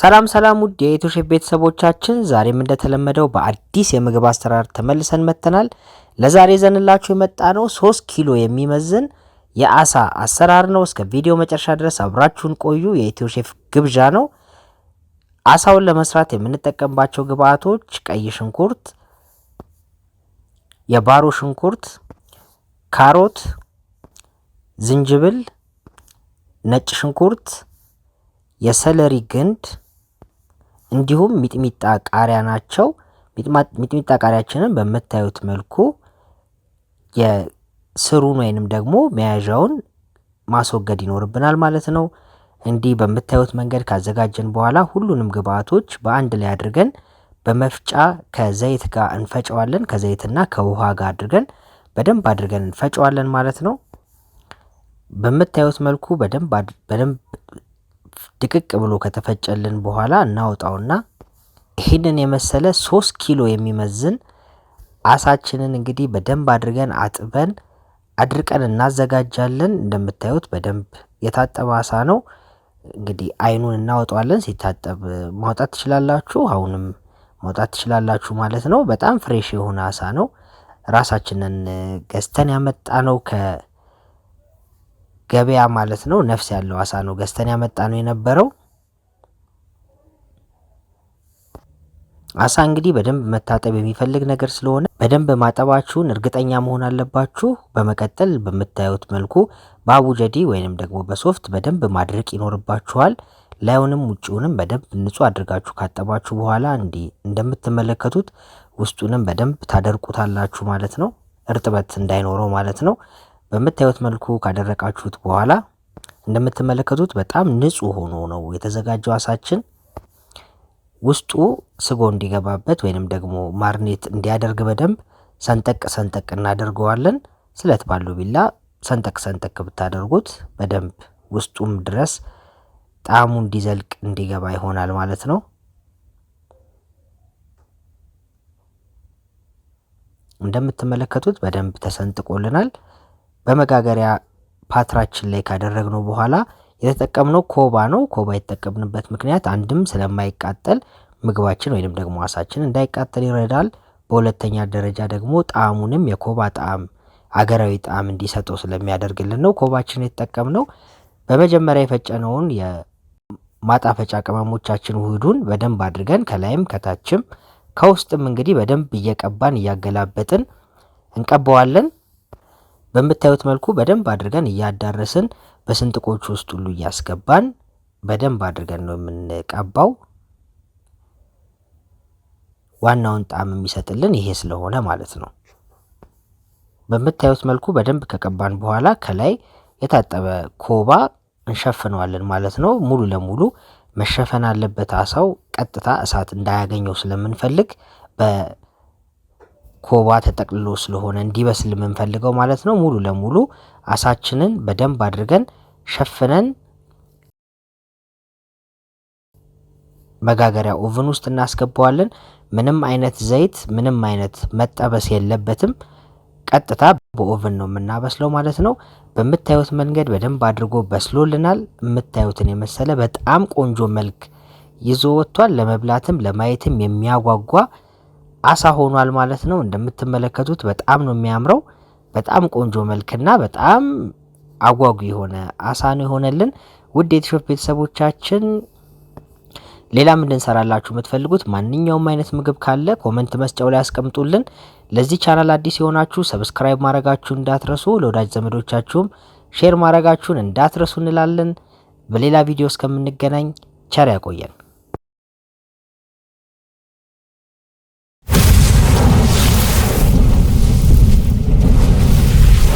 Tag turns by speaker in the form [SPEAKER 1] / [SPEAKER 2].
[SPEAKER 1] ሰላም ውድ የኢትዮሼፍ ቤተሰቦቻችን ዛሬም እንደተለመደው በአዲስ የምግብ አሰራር ተመልሰን መጥተናል። ለዛሬ ዘንላችሁ የመጣነው 3 ኪሎ የሚመዝን የአሳ አሰራር ነው። እስከ ቪዲዮ መጨረሻ ድረስ አብራችሁን ቆዩ። የኢትዮሼፍ ግብዣ ነው። አሳውን ለመስራት የምንጠቀምባቸው ግብአቶች ቀይ ሽንኩርት፣ የባሮ ሽንኩርት፣ ካሮት፣ ዝንጅብል፣ ነጭ ሽንኩርት፣ የሰለሪ ግንድ እንዲሁም ሚጥሚጣ ቃሪያ ናቸው። ሚጥሚጣ ቃሪያችንን በመታዩት መልኩ የስሩን ወይንም ደግሞ መያዣውን ማስወገድ ይኖርብናል ማለት ነው። እንዲህ በመታዩት መንገድ ካዘጋጀን በኋላ ሁሉንም ግብአቶች በአንድ ላይ አድርገን በመፍጫ ከዘይት ጋር እንፈጨዋለን። ከዘይትና ከውሃ ጋር አድርገን በደንብ አድርገን እንፈጨዋለን ማለት ነው። በመታዩት መልኩ በደንብ ድቅቅ ብሎ ከተፈጨልን በኋላ እናወጣውና ይህንን የመሰለ 3 ኪሎ የሚመዝን አሳችንን እንግዲህ በደንብ አድርገን አጥበን አድርቀን እናዘጋጃለን። እንደምታዩት በደንብ የታጠበ አሳ ነው። እንግዲህ አይኑን እናወጣዋለን። ሲታጠብ ማውጣት ትችላላችሁ፣ አሁንም ማውጣት ትችላላችሁ ማለት ነው። በጣም ፍሬሽ የሆነ አሳ ነው። ራሳችንን ገዝተን ያመጣ ነው ገበያ ማለት ነው። ነፍስ ያለው አሳ ነው ገዝተን ያመጣ ነው የነበረው። አሳ እንግዲህ በደንብ መታጠብ የሚፈልግ ነገር ስለሆነ በደንብ ማጠባችሁን እርግጠኛ መሆን አለባችሁ። በመቀጠል በምታዩት መልኩ በአቡጀዲ ወይንም ደግሞ በሶፍት በደንብ ማድረቅ ይኖርባችኋል። ላዩንም ውጪውንም በደንብ ንጹህ አድርጋችሁ ካጠባችሁ በኋላ እንዲህ እንደምትመለከቱት ውስጡንም በደንብ ታደርቁታላችሁ ማለት ነው። እርጥበት እንዳይኖረው ማለት ነው። በምታዩት መልኩ ካደረቃችሁት በኋላ እንደምትመለከቱት በጣም ንጹህ ሆኖ ነው የተዘጋጀው አሳችን። ውስጡ ስጎ እንዲገባበት ወይንም ደግሞ ማርኔት እንዲያደርግ በደንብ ሰንጠቅ እናደርገዋለን። ስለት ባለው ቢላ ሰንጠቅ ብታደርጉት በደንብ ውስጡም ድረስ ጣዕሙ እንዲዘልቅ እንዲገባ ይሆናል ማለት ነው። እንደምትመለከቱት በደንብ ተሰንጥቆልናል። በመጋገሪያ ፓትራችን ላይ ካደረግነው በኋላ የተጠቀምነው ኮባ ነው። ኮባ የተጠቀምንበት ምክንያት አንድም ስለማይቃጠል ምግባችን ወይንም ደግሞ አሳችን እንዳይቃጠል ይረዳል። በሁለተኛ ደረጃ ደግሞ ጣዕሙንም የኮባ ጣዕም አገራዊ ጣዕም እንዲሰጠው ስለሚያደርግልን ነው ኮባችን የተጠቀምነው። በመጀመሪያ የፈጨነውን የማጣፈጫ ቅመሞቻችን ውህዱን በደንብ አድርገን ከላይም ከታችም ከውስጥም እንግዲህ በደንብ እየቀባን እያገላበጥን እንቀባዋለን። በምታዩት መልኩ በደንብ አድርገን እያዳረስን በስንጥቆቹ ውስጥ ሁሉ እያስገባን በደንብ አድርገን ነው የምንቀባው። ዋናውን ጣዕም የሚሰጥልን ይሄ ስለሆነ ማለት ነው። በምታዩት መልኩ በደንብ ከቀባን በኋላ ከላይ የታጠበ ኮባ እንሸፍነዋለን ማለት ነው። ሙሉ ለሙሉ መሸፈን አለበት። አሳው ቀጥታ እሳት እንዳያገኘው ስለምንፈልግ ኮባ ተጠቅልሎ ስለሆነ እንዲበስል የምንፈልገው ማለት ነው። ሙሉ ለሙሉ አሳችንን በደንብ አድርገን ሸፍነን መጋገሪያ ኦቨን ውስጥ እናስገባዋለን። ምንም አይነት ዘይት፣ ምንም አይነት መጠበስ የለበትም። ቀጥታ በኦቨን ነው የምናበስለው ማለት ነው። በምታዩት መንገድ በደንብ አድርጎ በስሎልናል። የምታዩትን የመሰለ በጣም ቆንጆ መልክ ይዞ ወጥቷል። ለመብላትም ለማየትም የሚያጓጓ አሳ ሆኗል ማለት ነው። እንደምትመለከቱት በጣም ነው የሚያምረው። በጣም ቆንጆ መልክና በጣም አጓጉ የሆነ አሳ ነው የሆነልን። ውድ የኢትዮሼፍ ቤተሰቦቻችን ሌላም እንድንሰራላችሁ የምትፈልጉት ማንኛውም አይነት ምግብ ካለ ኮመንት መስጫው ላይ አስቀምጡልን። ለዚህ ቻናል አዲስ የሆናችሁ ሰብስክራይብ ማድረጋችሁን እንዳትረሱ፣ ለወዳጅ ዘመዶቻችሁም ሼር ማድረጋችሁን እንዳትረሱ እንላለን። በሌላ ቪዲዮ እስከምንገናኝ ቸር ያቆየን።